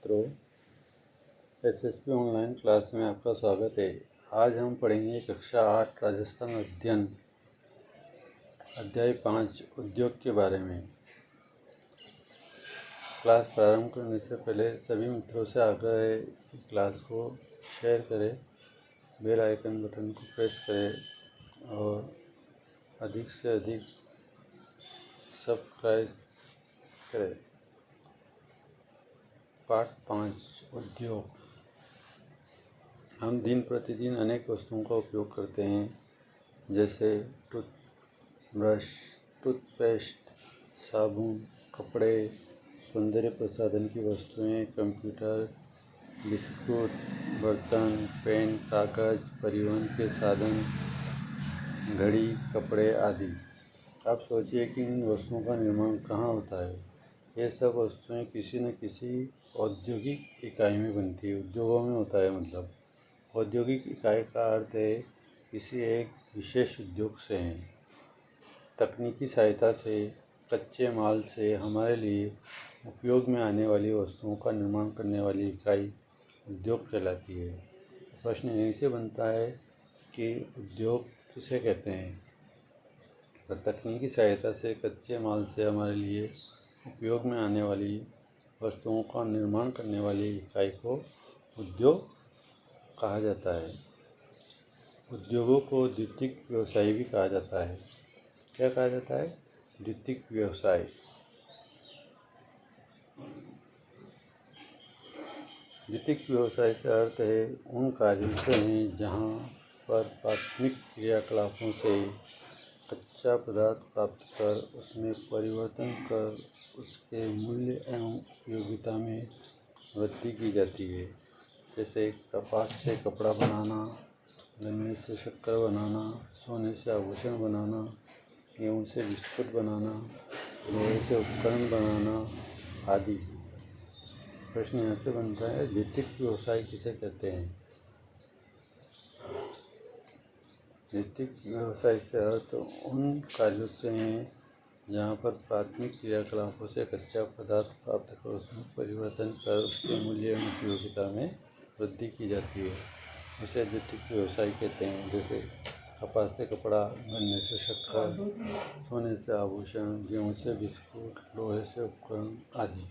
मित्रों, SSP online class में आपका स्वागत है। आज हम पढ़ेंगे कक्षा 8 राजस्थान अध्ययन अध्याय 5 उद्योग के बारे में। क्लास प्रारंभ करने से पहले सभी मित्रों से आग्रह है कि क्लास को शेयर करें, बेल आइकन बटन को प्रेस करें और अधिक से अधिक सब्सक्राइब करें। पाठ 5 उद्योग। हम दिन प्रतिदिन अनेक वस्तुओं का उपयोग करते हैं, जैसे टूथब्रश, टूथपेस्ट, साबुन, कपड़े, सौंदर्य प्रसाधन की वस्तुएं, कंप्यूटर, बिस्कुट, बर्तन, पेन, कागज, परिवहन के साधन, घड़ी, कपड़े आदि। आप सोचिए कि इन वस्तुओं का निर्माण कहाँ होता है। ये सब वस्तुएं किसी न किसी औद्योगिक इकाई में बनती है, उद्योगों में होता है। मतलब औद्योगिक इकाई का अर्थ है किसी एक विशेष उद्योग से हैं। तकनीकी सहायता से, कच्चे माल से हमारे लिए उपयोग में आने वाली वस्तुओं का निर्माण करने वाली इकाई उद्योग कहलाती है। प्रश्न यहीं से बनता है कि उद्योग किसे कहते हैं। तो तकनीकी सहायता से, कच्चे माल से हमारे लिए उपयोग में आने वाली वस्तुओं का निर्माण करने वाली इकाई को उद्योग कहा जाता है। उद्योगों को द्वितीयक व्यवसाय भी कहा जाता है। क्या कहा जाता है? द्वितीयक व्यवसाय। द्वितीयक व्यवसाय से अर्थ है उन कार्यों से हैं जहाँ पर प्राथमिक क्रियाकलापों से कच्चा पदार्थ प्राप्त कर उसमें परिवर्तन कर उसके मूल्य एवं उपयोगिता में वृद्धि की जाती है। जैसे कपास से कपड़ा बनाना, गन्ने से शक्कर बनाना, सोने से आभूषण बनाना, गेहूँ से बिस्कुट बनाना, लोहे से उपकरण बनाना आदि। प्रश्न यहाँ से बनता है, द्वितीयक व्यवसाय किसे कहते हैं? द्वितीयक व्यवसाय से अर्थ उन कार्यों से हैं जहाँ पर प्राथमिक क्रियाकलापों से कच्चा पदार्थ प्राप्त कर उसमें परिवर्तन कर उसके मूल्य एवं उपयोगिता में वृद्धि की जाती है, उसे द्वितीयक व्यवसाय कहते हैं। जैसे कपास से कपड़ा, गन्ने से शक्कर, सोने से आभूषण, गेहूँ से बिस्कुट, लोहे से उपकरण आदि।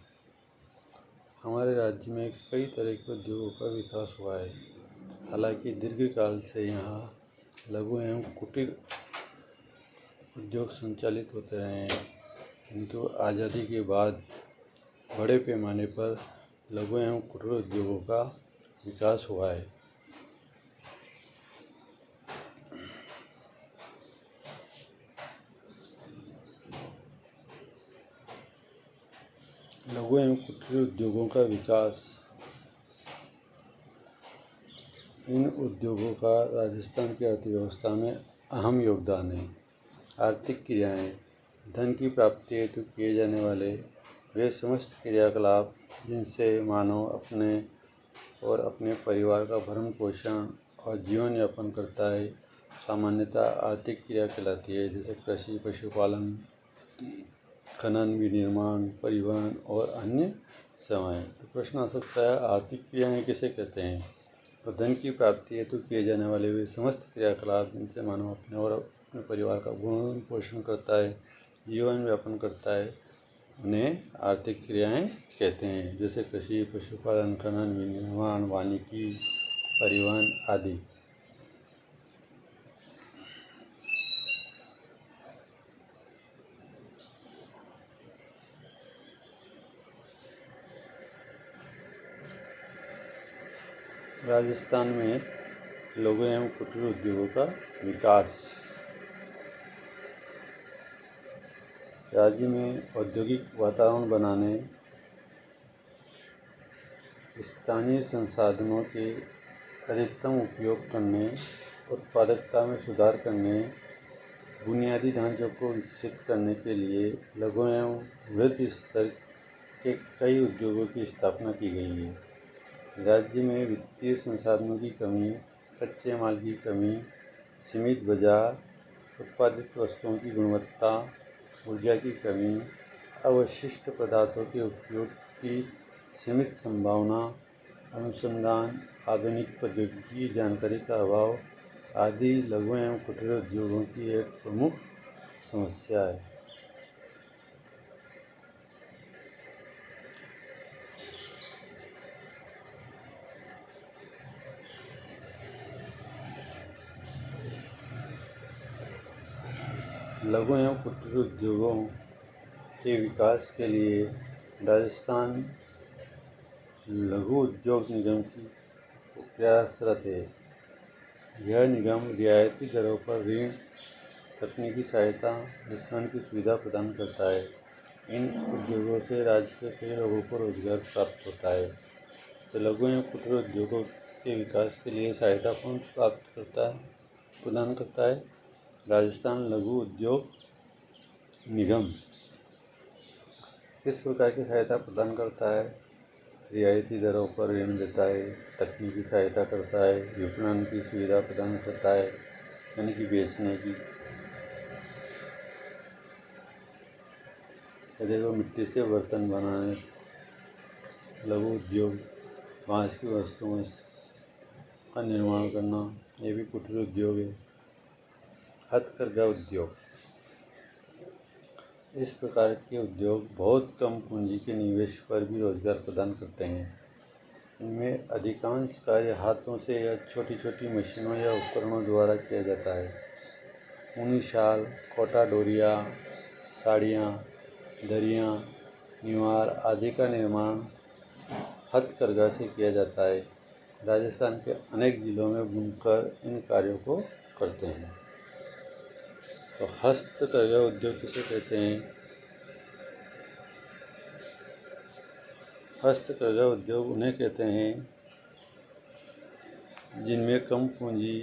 हमारे राज्य में कई तरह के उद्योगों का विकास हुआ है। हालांकि दीर्घकाल से यहाँ लघु एवं कुटीर उद्योग संचालित होते रहे हैं, किंतु आज़ादी के बाद बड़े पैमाने पर लघु एवं कुटीर उद्योगों का विकास हुआ है। लघु एवं कुटीर उद्योगों का विकास। इन उद्योगों का राजस्थान की अर्थव्यवस्था में अहम योगदान है। आर्थिक क्रियाएं, धन की प्राप्ति हेतु किए जाने वाले वे समस्त क्रियाकलाप जिनसे मानव अपने और अपने परिवार का भरण पोषण और जीवन यापन करता है, सामान्यतः आर्थिक क्रिया कहलाती है। जैसे कृषि, पशुपालन, खनन, विनिर्माण, परिवहन और अन्य सेवाएं। तो प्रश्न आ सकता है, आर्थिक क्रियाएं किसे कहते हैं? तो धन की प्राप्ति हेतु किए जाने वाले वे समस्त क्रियाकलाप जिनसे मानव अपने और अपने परिवार का भरण पोषण करता है, जीवन यापन करता है, उन्हें आर्थिक क्रियाएं कहते हैं। जैसे कृषि, पशुपालन, खनन, विनिर्माण, वानिकी, परिवहन आदि। राजस्थान में लघु एवं कुटीर उद्योगों का विकास। राज्य में औद्योगिक वातावरण बनाने, स्थानीय संसाधनों के अधिकतम उपयोग करने, उत्पादकता में सुधार करने, बुनियादी ढांचों को विकसित करने के लिए लघु एवं वृहद स्तर के कई उद्योगों की स्थापना की गई है। राज्य में वित्तीय संसाधनों की कमी, कच्चे माल की कमी, सीमित बाजार, उत्पादित वस्तुओं की गुणवत्ता, ऊर्जा की कमी, अवशिष्ट पदार्थों के उपयोग की सीमित संभावना, अनुसंधान, आधुनिक प्रौद्योगिकी जानकारी का अभाव आदि लघु एवं कुटीर उद्योगों की एक प्रमुख समस्या है। लघु एवं कुटीर उद्योगों के विकास के लिए राजस्थान लघु उद्योग निगम की प्रयासरत है। यह निगम रियायती दरों पर ऋण, तकनीकी सहायता, विपणन की सुविधा प्रदान करता है। इन उद्योगों से राज्य के कई लोगों को रोजगार प्राप्त होता है। तो लघु एवं कुटीर उद्योगों के विकास के लिए सहायता कौन प्रदान करता है? राजस्थान लघु उद्योग निगम किस प्रकार की सहायता प्रदान करता है? रियायती दरों पर ऋण देता है, तकनीकी सहायता करता है, विपणन की सुविधा प्रदान करता है, यानी कि बेचने की। देखो, मिट्टी से बर्तन बनाने, लघु उद्योग, बांस की वस्तुओं का निर्माण करना, ये भी कुटीर उद्योग है। हथकरघा उद्योग, इस प्रकार के उद्योग बहुत कम पूंजी के निवेश पर भी रोजगार प्रदान करते हैं। इनमें अधिकांश कार्य हाथों से या छोटी छोटी मशीनों या उपकरणों द्वारा किया जाता है। ऊनी शाल, कोटा डोरिया, साड़ियाँ, दरियाँ, निवार आदि का निर्माण हथकरघा से किया जाता है। राजस्थान के अनेक जिलों में बुनकर इन कार्यों को करते हैं। तो हस्तकरघा उद्योग किसे कहते हैं? हस्तकरघा उद्योग उन्हें कहते हैं जिनमें कम पूंजी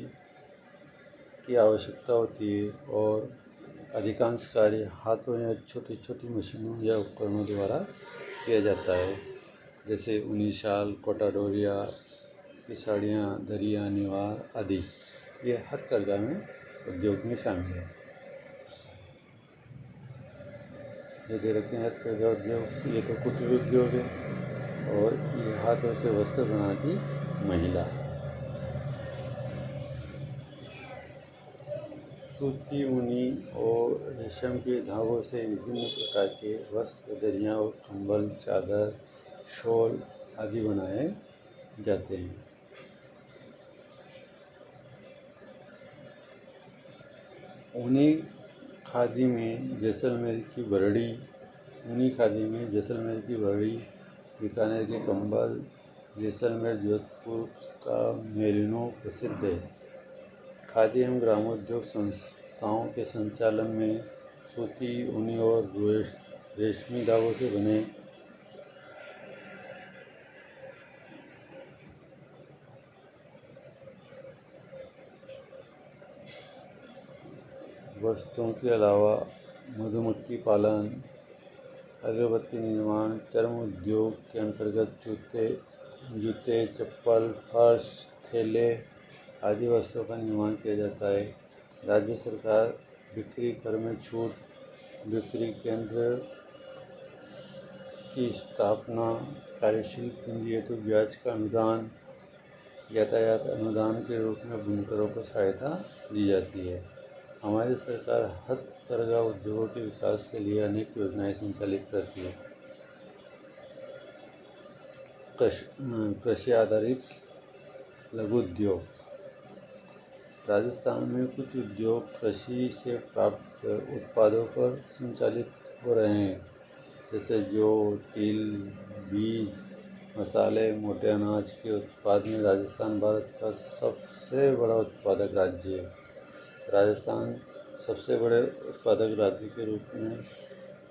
की आवश्यकता होती है और अधिकांश कार्य हाथों या छोटी छोटी मशीनों या उपकरणों द्वारा किया जाता है। जैसे ऊनी शाल, कोटा डोरिया की साड़ियाँ, दरिया, निवार आदि, ये हथकरघा में उद्योग में शामिल है। ये दे रखे हैं हथकरघा उद्योग, ये तो कुटीर उद्योग है। और ये हाथों से वस्त्र बनाती महिला। सूती, ऊनी और रेशम के धागों से विभिन्न प्रकार के वस्त्र, दरियाँ और कंबल, चादर, शॉल आदि बनाए जाते हैं। ऊनी खादी में जैसलमेर की बरड़ी, बीकानेर के कंबल, जैसलमेर जोधपुर का मेरिनो प्रसिद्ध है। खादी एवं ग्रामोद्योग संस्थाओं के संचालन में सूती, ऊनी और रेशमी धागों से बने वस्तुओं के अलावा मधुमक्खी पालन, अगरबत्ती निर्माण, चर्म उद्योग के अंतर्गत जूते, चप्पल, फर्श, थैले आदि वस्तुओं का निर्माण किया जाता है। राज्य सरकार बिक्री कर में छूट, बिक्री केंद्र की स्थापना, कार्यशील पूंजी हेतु ब्याज का अनुदान, यातायात अनुदान के रूप में बुनकरों को सहायता दी जाती है। हमारी सरकार हथकरघा उद्योगों के विकास के लिए अनेक योजनाएं संचालित करती है। कृषि आधारित लघु उद्योग, राजस्थान में कुछ उद्योग कृषि से प्राप्त उत्पादों पर संचालित हो रहे हैं। जैसे जौ, तिल, बीज, मसाले, मोटे अनाज के उत्पाद में राजस्थान भारत का सबसे बड़ा उत्पादक राज्य है। राजस्थान सबसे बड़े उत्पादक राज्य के रूप में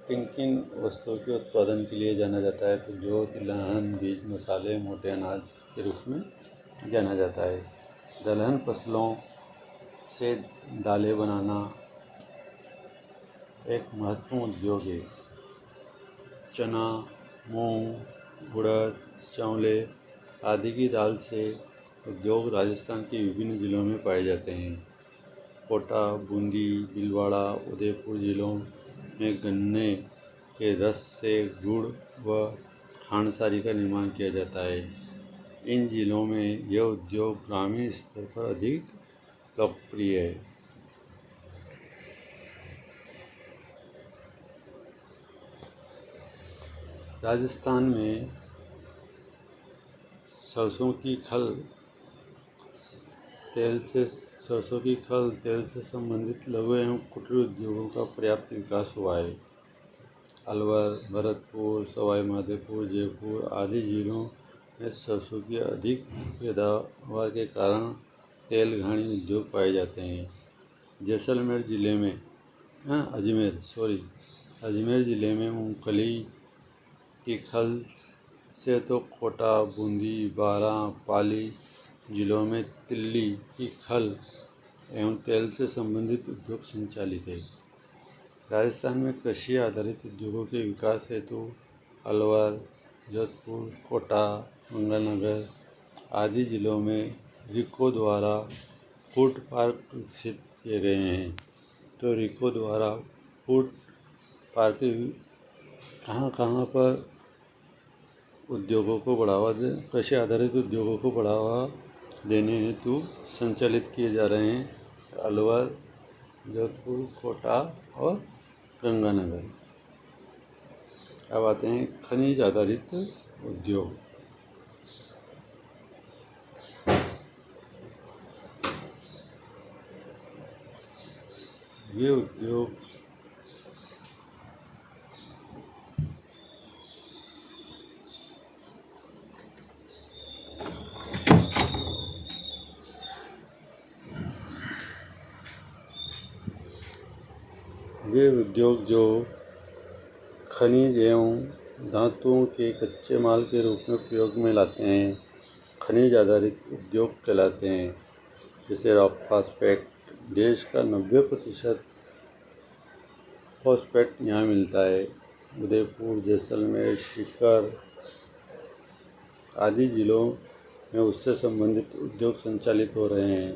किन किन वस्तुओं के उत्पादन के लिए जाना जाता है? तो जौ, तिलहन, बीज, मसाले, मोटे अनाज के रूप में जाना जाता है। दलहन फसलों से दालें बनाना एक महत्वपूर्ण उद्योग है। चना, मूंग, उड़द, चावले आदि की दाल से उद्योग राजस्थान के विभिन्न जिलों में पाए जाते हैं। कोटा, बूंदी, भीलवाड़ा, उदयपुर जिलों में गन्ने के रस से गुड़ व खांडसारी का निर्माण किया जाता है। इन जिलों में यह उद्योग ग्रामीण स्तर पर अधिक लोकप्रिय है। राजस्थान में सरसों की खल तेल से संबंधित लघु एवं कुटीर उद्योगों का पर्याप्त विकास हुआ है। अलवर, भरतपुर, सवाई माधोपुर, जयपुर आदि जिलों में सरसों की अधिक पैदावार के कारण तेल घानी उद्योग पाए जाते हैं। जैसलमेर जिले में अजमेर जिले में मूंगफली की खल से तो कोटा, बूंदी, बारां, पाली जिलों में तिल्ली की खल एवं तेल से संबंधित उद्योग संचालित है। राजस्थान में कृषि आधारित उद्योगों के विकास हेतु अलवर, जोधपुर, कोटा, गंगानगर आदि जिलों में रिको द्वारा फूड पार्क विकसित किए गए हैं। तो रिको द्वारा फूड पार्क कहाँ पर उद्योगों को कृषि आधारित उद्योगों को बढ़ावा देने हेतु संचालित किए जा रहे हैं। अलवर, जोधपुर, कोटा और गंगानगर। अब आते हैं खनिज आधारित उद्योग। ये उद्योग जो खनिज एवं धातुओं के कच्चे माल के रूप में प्रयोग में लाते हैं, खनिज आधारित उद्योग कहलाते हैं। जैसे रॉक फॉस्फेट, देश का 90% फॉस्फेट यहाँ मिलता है। उदयपुर, जैसलमेर, सीकर आदि जिलों में उससे संबंधित उद्योग संचालित हो रहे हैं।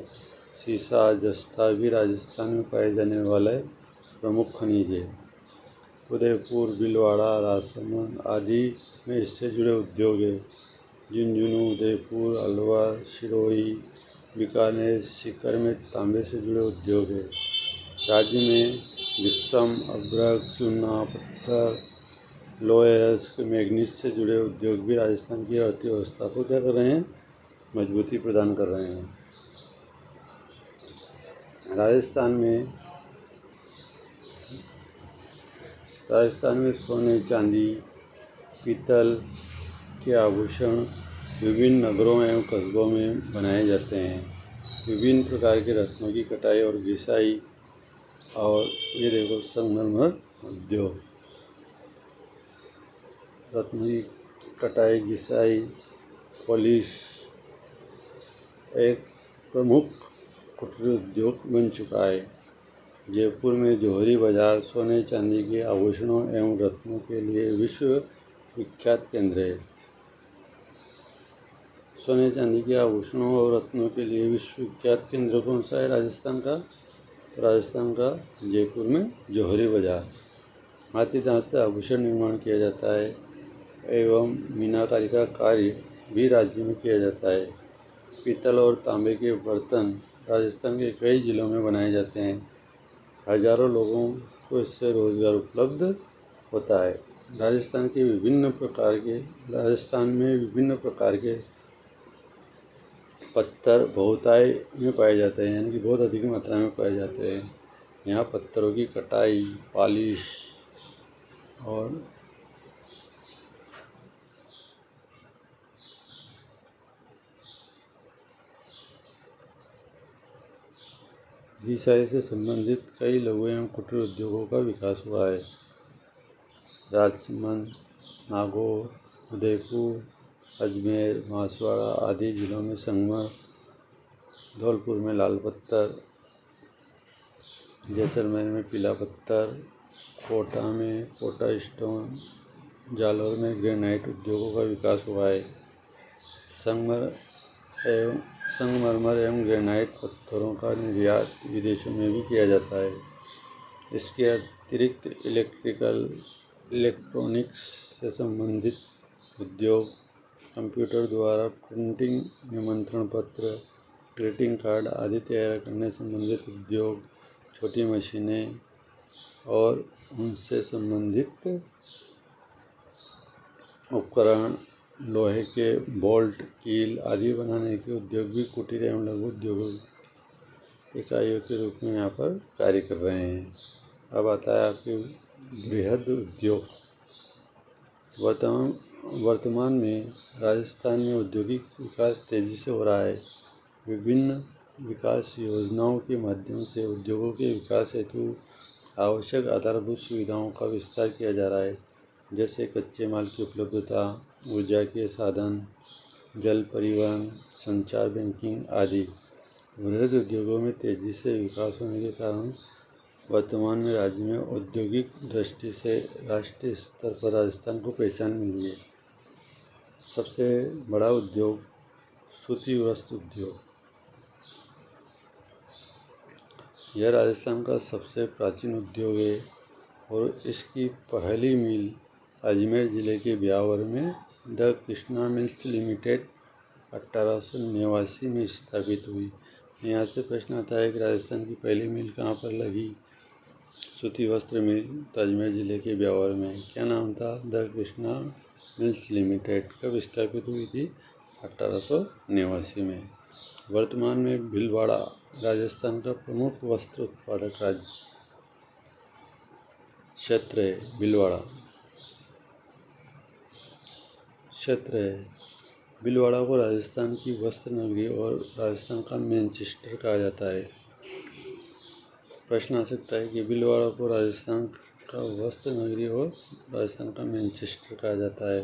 सीसा, जस्ता भी राजस्थान में पाए जाने वाले प्रमुख खनिज है। उदयपुर, भीलवाड़ा, राजसमंद आदि में इससे जुड़े उद्योग हैं। झुंझुनू, उदयपुर, अलवर, सिरोही, बीकानेर, सीकर में तांबे से जुड़े उद्योग हैं। राज्य में जिप्सम, अभ्रक, चूना, पत्थर, लोहे, मैग्नीज से जुड़े उद्योग भी राजस्थान की अर्थव्यवस्था को क्या कर रहे हैं? मजबूती प्रदान कर रहे हैं। राजस्थान में सोने, चांदी, पीतल के आभूषण विभिन्न नगरों एवं कस्बों में बनाए जाते हैं। विभिन्न प्रकार के रत्नों की कटाई और घिसाई और ये देखो संगमरमर उद्योग, रत्न की कटाई, घिसाई, पॉलिश एक प्रमुख कुटीर उद्योग बन चुका है। जयपुर में जौहरी बाजार सोने चांदी के आभूषणों एवं रत्नों के लिए विश्व विख्यात केंद्र है। सोने चांदी के आभूषणों और रत्नों के लिए विश्व विख्यात केंद्र कौन सा है राजस्थान का? राजस्थान का जयपुर में जौहरी बाजार। हाथी दांत से आभूषण निर्माण किया जाता है एवं मीनाकारी का कार्य भी राज्य में किया जाता है। पीतल और तांबे के बर्तन राजस्थान के कई जिलों में बनाए जाते हैं। हजारों लोगों को इससे रोजगार उपलब्ध होता है। राजस्थान में विभिन्न प्रकार के पत्थर बहुतायत में पाए जाते हैं, यानी कि बहुत अधिक मात्रा में पाए जाते हैं। यहाँ पत्थरों की कटाई, पॉलिश और घिसाई से संबंधित कई लघु एवं कुटीर उद्योगों का विकास हुआ है। राजसमंद, नागौर, उदयपुर, अजमेर, बांसवाड़ा आदि जिलों में संगमर, धौलपुर में लाल पत्थर, जैसलमेर में पीला पत्थर, कोटा में कोटा स्टोन, जालौर में ग्रेनाइट उद्योगों का विकास हुआ है। संगमरमर एवं ग्रेनाइट पत्थरों का निर्यात विदेशों में भी किया जाता है। इसके अतिरिक्त इलेक्ट्रॉनिक्स से संबंधित उद्योग, कंप्यूटर द्वारा प्रिंटिंग, निमंत्रण पत्र, ग्रीटिंग कार्ड आदि तैयार करने संबंधित उद्योग, छोटी मशीनें और उनसे संबंधित उपकरण, लोहे के बोल्ट, कील आदि बनाने के उद्योग भी कुटीर एवं लघु उद्योगों इकाइयों के रूप में यहाँ पर कार्य कर रहे हैं। अब आता है आपके बृहद उद्योग। वर्तमान में राजस्थान में औद्योगिक विकास तेजी से हो रहा है। विभिन्न विकास योजनाओं के माध्यम से उद्योगों के विकास हेतु आवश्यक आधारभूत सुविधाओं का विस्तार किया जा रहा है, जैसे कच्चे माल की उपलब्धता, ऊर्जा के साधन, जल परिवहन, संचार, बैंकिंग आदि। बृहद उद्योगों में तेजी से विकास होने के कारण वर्तमान में राज्य में औद्योगिक दृष्टि से राष्ट्रीय स्तर पर राजस्थान को पहचान मिली है। सबसे बड़ा उद्योग सूती वस्त्र उद्योग। यह राजस्थान का सबसे प्राचीन उद्योग है और इसकी पहली मिल अजमेर जिले के ब्यावर में द कृष्णा मिल्स लिमिटेड 1889 में स्थापित हुई। यहाँ से प्रश्न आता है कि राजस्थान की पहली मिल कहाँ पर लगी। सूती वस्त्र मिल तो अजमेर जिले के ब्यावर में। क्या नाम था? The Krishna mills limited. कब स्थापित हुई थी? 1889 में। वर्तमान में भीलवाड़ा राजस्थान का प्रमुख वस्त्र उत्पादक राज्य क्षेत्र है। भीलवाड़ा क्षेत्र है। भीलवाड़ा को राजस्थान की वस्त्र नगरी और राजस्थान का मैनचेस्टर कहा जाता है। प्रश्न आ सकता है कि भीलवाड़ा को राजस्थान का वस्त्र नगरी और राजस्थान का मैनचेस्टर कहा जाता है।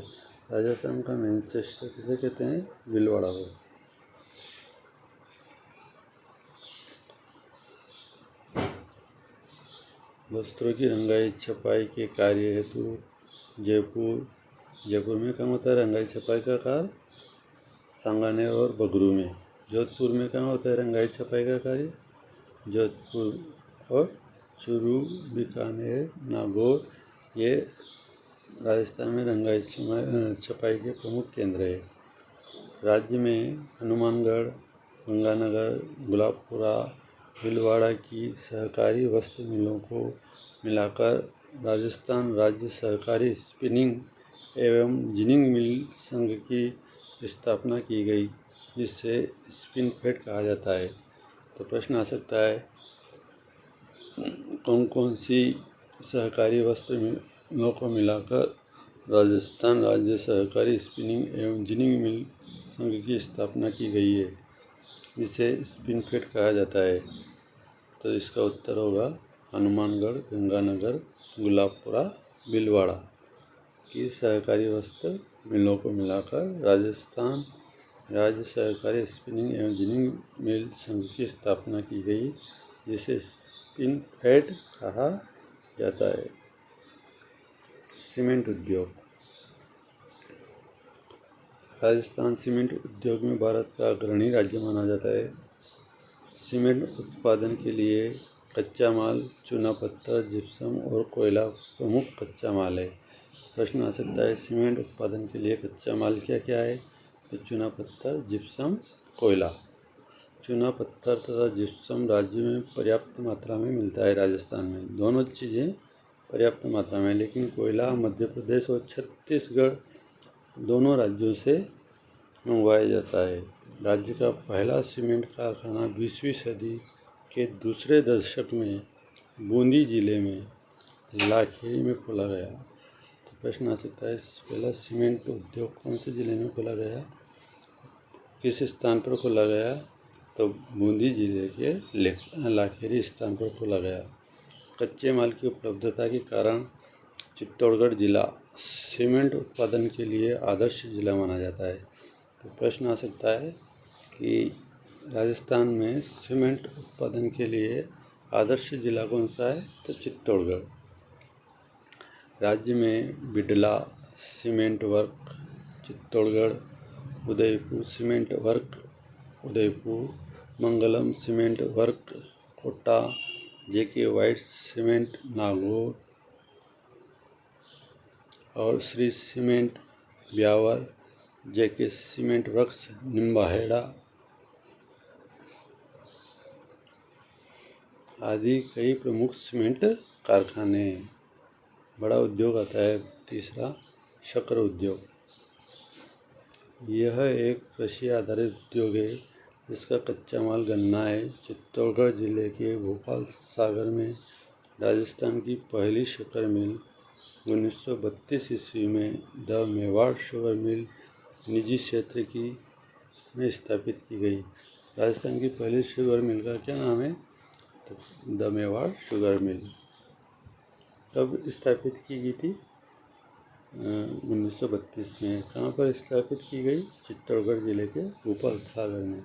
राजस्थान का मैनचेस्टर किसे कहते हैं? भीलवाड़ा को। वस्त्रों की रंगाई छपाई के कार्य हेतु जयपुर में कहाँ होता है रंगाई छपाई का कार्य? सांगानेर और बगरू में। जोधपुर में कहाँ होता है रंगाई छपाई का कार्य? जोधपुर और चूरू, बीकानेर, नागौर ये राजस्थान में रंगाई छपाई के प्रमुख केंद्र है। राज्य में हनुमानगढ़, गंगानगर, गुलाबपुरा, भीलवाड़ा की सहकारी वस्त्र मिलों को मिलाकर राजस्थान राज्य सहकारी स्पिनिंग एवं जिनिंग मिल संघ की स्थापना की गई, जिसे स्पिन फेड कहा जाता है। तो प्रश्न आ सकता है कौन कौन सी सहकारी वस्त्र मिलों को मिलाकर राजस्थान राज्य सहकारी स्पिनिंग एवं जिनिंग मिल संघ की स्थापना की गई है, जिसे स्पिन फेड कहा जाता है। तो इसका उत्तर होगा हनुमानगढ़, गंगानगर, गुलाबपुरा, भीलवाड़ा की सहकारी वस्त्र मिलों को मिलाकर राजस्थान राज्य सहकारी स्पिनिंग एवं जिनिंग मिल संघ की स्थापना की गई, जिसे स्पिन फेड कहा जाता है। सीमेंट उद्योग। राजस्थान सीमेंट उद्योग में भारत का अग्रणी राज्य माना जाता है। सीमेंट उत्पादन के लिए कच्चा माल चूना पत्थर, जिप्सम और कोयला प्रमुख कच्चा माल है। प्रश्न आ सकता है सीमेंट उत्पादन के लिए कच्चा माल क्या क्या है? तो चूना पत्थर, जिप्सम, कोयला। चूना पत्थर तथा जिप्सम राज्य में पर्याप्त मात्रा में मिलता है। राजस्थान में दोनों चीज़ें पर्याप्त मात्रा में, लेकिन कोयला मध्य प्रदेश और छत्तीसगढ़ दोनों राज्यों से मंगवाया जाता है। राज्य का पहला सीमेंट कारखाना 20वीं सदी के दूसरे दशक में बूंदी जिले में लाखेरी में खोला गया। तो प्रश्न आ सकता है पहला सीमेंट उद्योग कौन से जिले में खोला गया, किस स्थान पर खोला गया? तो बूंदी जिले के लाखेरी स्थान पर खोला गया। कच्चे माल की उपलब्धता के कारण चित्तौड़गढ़ जिला सीमेंट उत्पादन के लिए आदर्श जिला माना जाता है। तो प्रश्न आ सकता है कि राजस्थान में सीमेंट उत्पादन के लिए आदर्श जिला कौन सा है? तो चित्तौड़गढ़। राज्य में Birla cement work Chittorgarh, Udaipur cement work Udaipur, Mangalam cement work Kota, JK white cement Nagaur और Shree cement Beawar, JK cement works, Nimbahera आदि कई प्रमुख सीमेंट कारखाने। बड़ा उद्योग आता है तीसरा, शक्कर उद्योग। यह एक कृषि आधारित उद्योग है जिसका कच्चा माल गन्ना है। चित्तौड़गढ़ जिले के भोपाल सागर में राजस्थान की पहली शक्कर मिल 1932 ईस्वी में द मेवाड़ शुगर मिल निजी क्षेत्र की में स्थापित की गई। राजस्थान की पहली शुगर मिल का क्या नाम है? तो द मेवाड़ शुगर मिल। कब स्थापित की गई थी? 1932 में। कहाँ पर स्थापित की गई? चित्तौड़गढ़ जिले के भोपाल सागर में।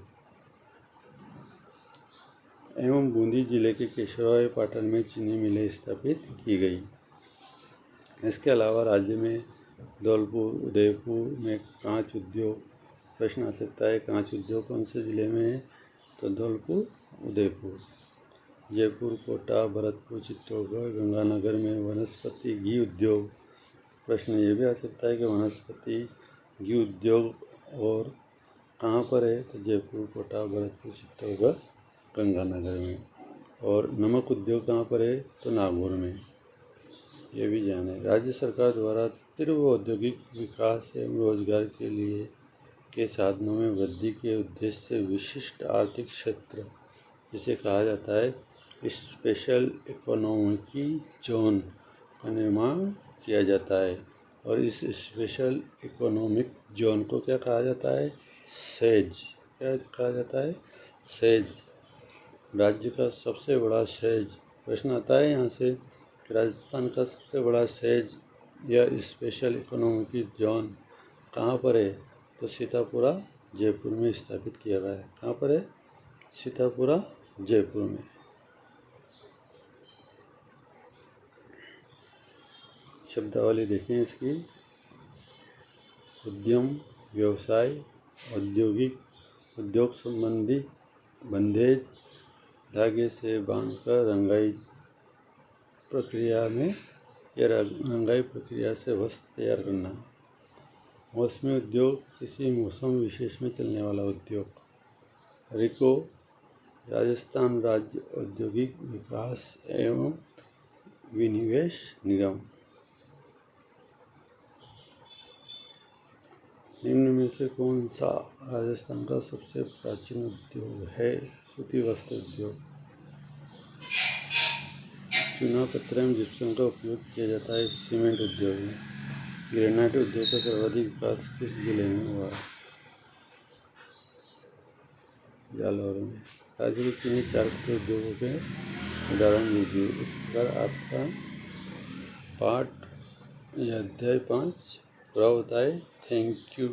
एवं बूंदी जिले के केशवराय पाटन में चीनी मिलें स्थापित की गई। इसके अलावा राज्य में धौलपुर, उदयपुर में कांच उद्योग। प्रश्न आ सकता है कांच उद्योग कौन से जिले में है? तो धौलपुर, उदयपुर। जयपुर, कोटा, भरतपुर, चित्तौड़गढ़, गंगानगर में वनस्पति घी उद्योग। प्रश्न ये भी आ सकता है कि वनस्पति घी उद्योग और कहाँ पर है? तो जयपुर, कोटा, भरतपुर, चित्तौड़गढ़, गंगानगर में। और नमक उद्योग कहाँ पर है? तो नागौर में। ये भी जाने। राज्य सरकार द्वारा तीव्र औद्योगिक विकास एवं रोजगार के लिए के साधनों में वृद्धि के उद्देश्य से विशिष्ट आर्थिक क्षेत्र जिसे कहा जाता है स्पेशल इकोनॉमिक जोन का निर्माण किया जाता है। और इस स्पेशल इकोनॉमिक जोन को क्या कहा जाता है? सेज। क्या कहा जाता है? सेज। राज्य का सबसे बड़ा सेज। प्रश्न आता है यहाँ से, राजस्थान का सबसे बड़ा सेज या स्पेशल इकोनॉमिक जोन कहाँ पर है? तो सीतापुरा, जयपुर में स्थापित किया गया है। कहाँ पर है? सीतापुरा, जयपुर में। शब्दावली देखें इसकी। उद्यम, व्यवसाय, औद्योगिक, उद्योग संबंधी, बंधेज, धागे से बांधकर रंगाई प्रक्रिया में या रंगाई प्रक्रिया से वस्त्र तैयार करना। मौसमी उद्योग, किसी मौसम विशेष में चलने वाला उद्योग। रिको, राजस्थान राज्य औद्योगिक विकास एवं विनिवेश निगम। निम्न में से कौन सा राजस्थान का सबसे प्राचीन उद्योग है? सूती वस्त्र उद्योग। चूना पत्थर एवं जिप्सम का उपयोग किया जाता है सीमेंट उद्योग में। ग्रेनाइट उद्योग का सर्वाधिक विकास किस जिले में हुआ? जालौर में। राज्य के किन्हीं 4 कुटीर उद्योगों के उदाहरण दीजिए। इस प्रकार आपका पाठ या अध्याय 5 पूरा होता है। Thank you.